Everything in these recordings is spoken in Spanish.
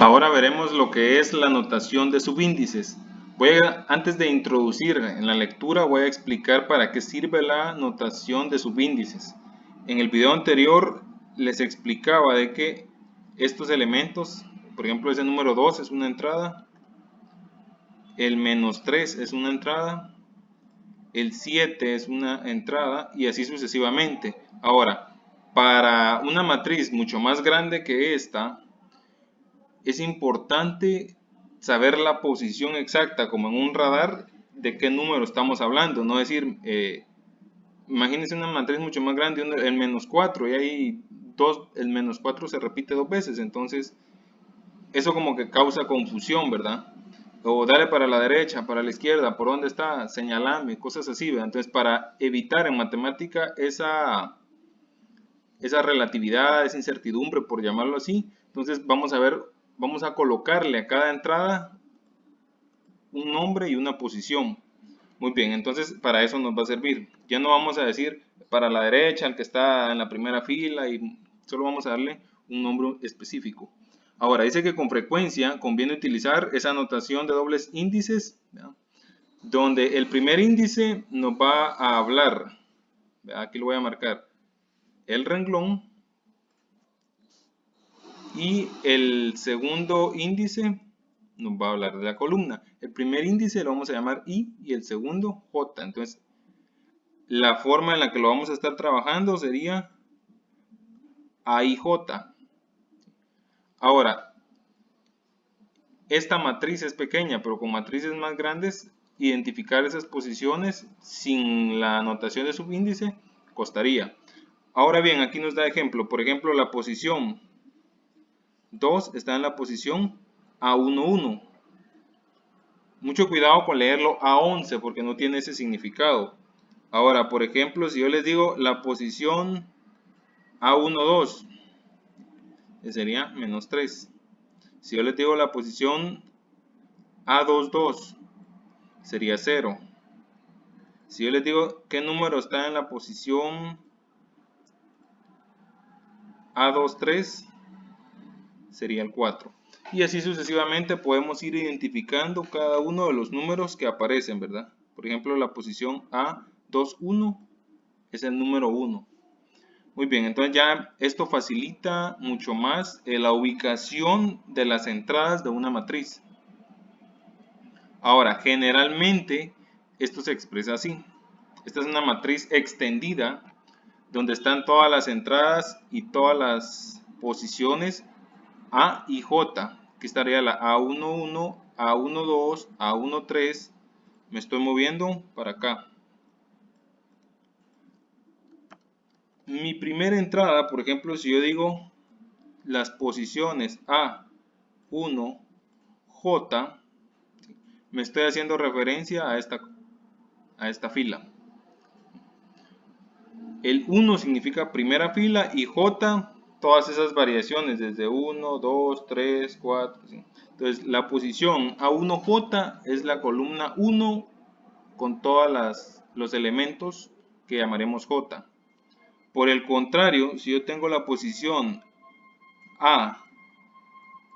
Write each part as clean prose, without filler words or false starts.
Ahora veremos lo que es la notación de subíndices. Antes de introducir en la lectura, voy a explicar para qué sirve la notación de subíndices. En el video anterior les explicaba de que estos elementos, por ejemplo, ese número 2 es una entrada, el -3 es una entrada, el 7 es una entrada y así sucesivamente. Ahora, para una matriz mucho más grande que esta, es importante saber la posición exacta, como en un radar, de qué número estamos hablando. No decir, imagínense una matriz mucho más grande, el -4, y ahí el -4 se repite 2 veces. Entonces, eso como que causa confusión, ¿verdad? O dale para la derecha, para la izquierda, por dónde está, señalame, cosas así, ¿verdad? Entonces, para evitar en matemática esa relatividad, esa incertidumbre, por llamarlo así, entonces vamos a colocarle a cada entrada un nombre y una posición. Muy bien, entonces para eso nos va a servir. Ya no vamos a decir para la derecha, el que está en la primera fila, y solo vamos a darle un nombre específico. Ahora, dice que con frecuencia conviene utilizar esa notación de dobles índices, ¿verdad? Donde el primer índice nos va a hablar, ¿verdad? Aquí lo voy a marcar, el renglón, y el segundo índice nos va a hablar de la columna. El primer índice lo vamos a llamar I y el segundo J. Entonces, la forma en la que lo vamos a estar trabajando sería AIJ. Ahora, esta matriz es pequeña, pero con matrices más grandes, identificar esas posiciones sin la notación de subíndice costaría. Ahora bien, aquí nos da ejemplo. Por ejemplo, la posición 2 está en la posición A11. Mucho cuidado con leerlo A11 porque no tiene ese significado. Ahora, por ejemplo, si yo les digo la posición A12, sería -3. Si yo les digo la posición A22, sería 0. Si yo les digo qué número está en la posición A23, sería el 4. Y así sucesivamente podemos ir identificando cada uno de los números que aparecen, ¿verdad? Por ejemplo, la posición A21 es el número 1. Muy bien, entonces ya esto facilita mucho más la ubicación de las entradas de una matriz. Ahora, generalmente esto se expresa así. Esta es una matriz extendida donde están todas las entradas y todas las posiciones A y J. Aquí estaría la A11, A12, A13. Me estoy moviendo para acá. Mi primera entrada, por ejemplo, si yo digo las posiciones A1, J, me estoy haciendo referencia a esta fila. El 1 significa primera fila y J, todas esas variaciones, desde 1, 2, 3, 4. ¿sí? Entonces, la posición A1J es la columna 1 con todos los elementos que llamaremos J. Por el contrario, si yo tengo la posición A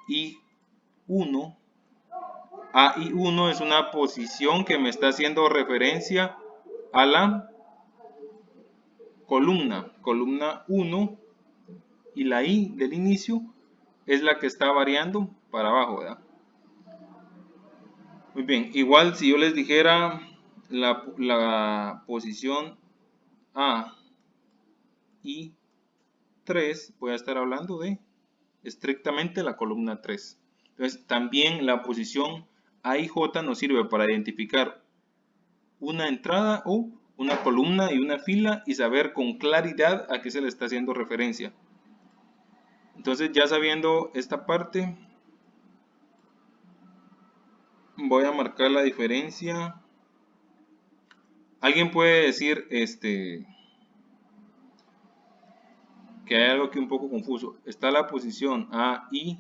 y 1, A y 1 es una posición que me está haciendo referencia a la columna 1, y la I del inicio es la que está variando para abajo, ¿verdad? Muy bien, igual si yo les dijera la posición A y 3, voy a estar hablando de estrictamente la columna 3. Entonces, también la posición A y J nos sirve para identificar una entrada o una columna y una fila y saber con claridad a qué se le está haciendo referencia. Entonces, ya sabiendo esta parte, voy a marcar la diferencia. Alguien puede decir que hay algo aquí un poco confuso. Está la posición A y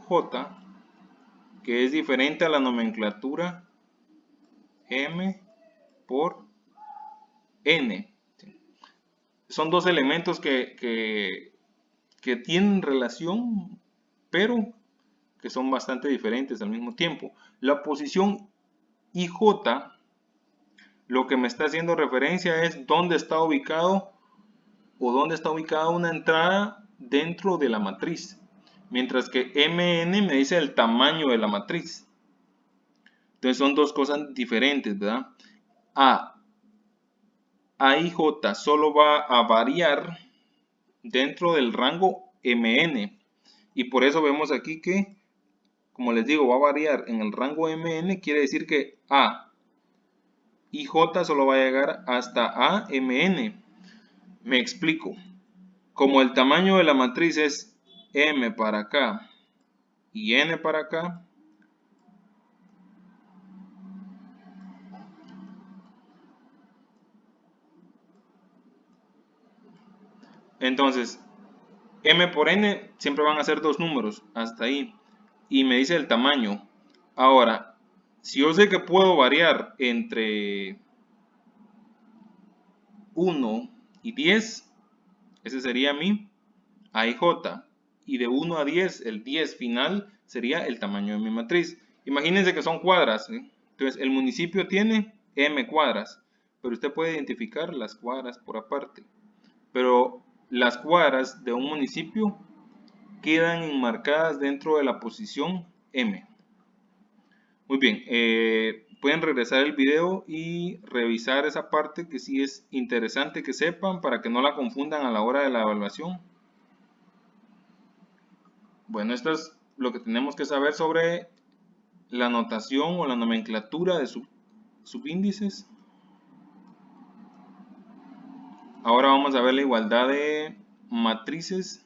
J, que es diferente a la nomenclatura M por N. Son dos elementos que que tienen relación, pero que son bastante diferentes al mismo tiempo. La posición IJ, lo que me está haciendo referencia es dónde está ubicado o dónde está ubicada una entrada dentro de la matriz, mientras que MN me dice el tamaño de la matriz. Entonces son dos cosas diferentes, ¿verdad? AIJ solo va a variar dentro del rango MN, y por eso vemos aquí que, como les digo, va a variar en el rango MN. Quiere decir que AIJ solo va a llegar hasta AMN. Me explico. Como el tamaño de la matriz es M para acá y N para acá, entonces M por N siempre van a ser dos números, hasta ahí. Y me dice el tamaño. Ahora, si yo sé que puedo variar entre 1 y 10, ese sería mi AIJ. Y de 1 a 10, el 10 final sería el tamaño de mi matriz. Imagínense que son cuadras, ¿eh? Entonces el municipio tiene M cuadras, pero usted puede identificar las cuadras por aparte. Pero las cuadras de un municipio quedan enmarcadas dentro de la posición M. Muy bien, pueden regresar el video y revisar esa parte que sí es interesante que sepan para que no la confundan a la hora de la evaluación. Bueno, esto es lo que tenemos que saber sobre la notación o la nomenclatura de subíndices. Ahora vamos a ver la igualdad de matrices.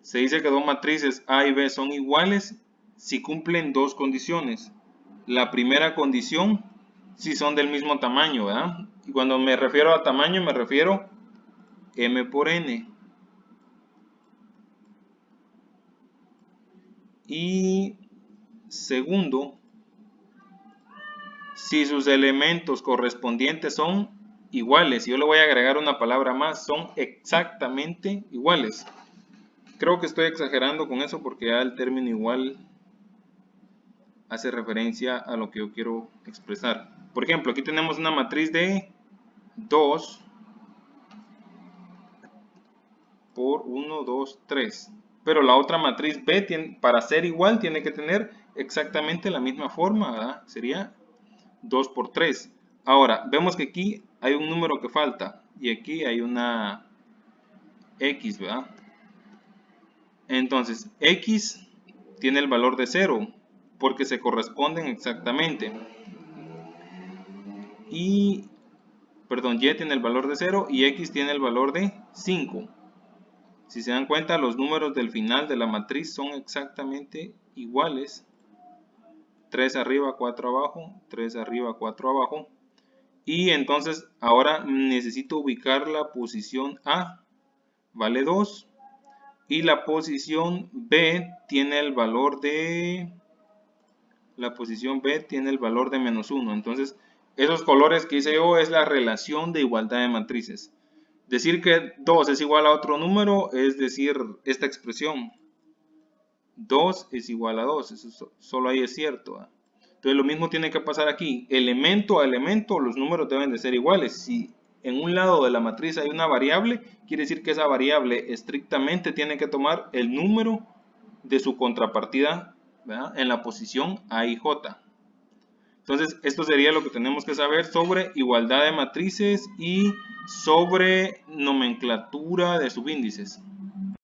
Se dice que dos matrices A y B son iguales si cumplen dos condiciones. La primera condición, si son del mismo tamaño, ¿verdad? Y cuando me refiero a tamaño, me refiero M por N. Y segundo, si sus elementos correspondientes son iguales. Yo le voy a agregar una palabra más, son exactamente iguales. Creo que estoy exagerando con eso porque ya el término igual hace referencia a lo que yo quiero expresar. Por ejemplo, aquí tenemos una matriz de 2 por 1, 2, 3. Pero la otra matriz B, para ser igual, tiene que tener exactamente la misma forma, ¿verdad? Sería 2 por 3. Ahora, vemos que aquí hay un número que falta y aquí hay una X, ¿verdad? Entonces, X tiene el valor de 0 porque se corresponden exactamente. Y Y tiene el valor de 0 y X tiene el valor de 5. Si se dan cuenta, los números del final de la matriz son exactamente iguales. 3 arriba, 4 abajo, 3 arriba, 4 abajo. Y entonces ahora necesito ubicar la posición A, vale 2. Y la posición B tiene el valor de... menos 1. Entonces, esos colores que hice yo es la relación de igualdad de matrices. Decir que 2 es igual a otro número es decir esta expresión. 2 es igual a 2. Eso solo ahí es cierto, ¿verdad? Entonces lo mismo tiene que pasar aquí. Elemento a elemento los números deben de ser iguales. Si en un lado de la matriz hay una variable, quiere decir que esa variable estrictamente tiene que tomar el número de su contrapartida, ¿verdad?, en la posición A y J. Entonces, esto sería lo que tenemos que saber sobre igualdad de matrices y sobre nomenclatura de subíndices.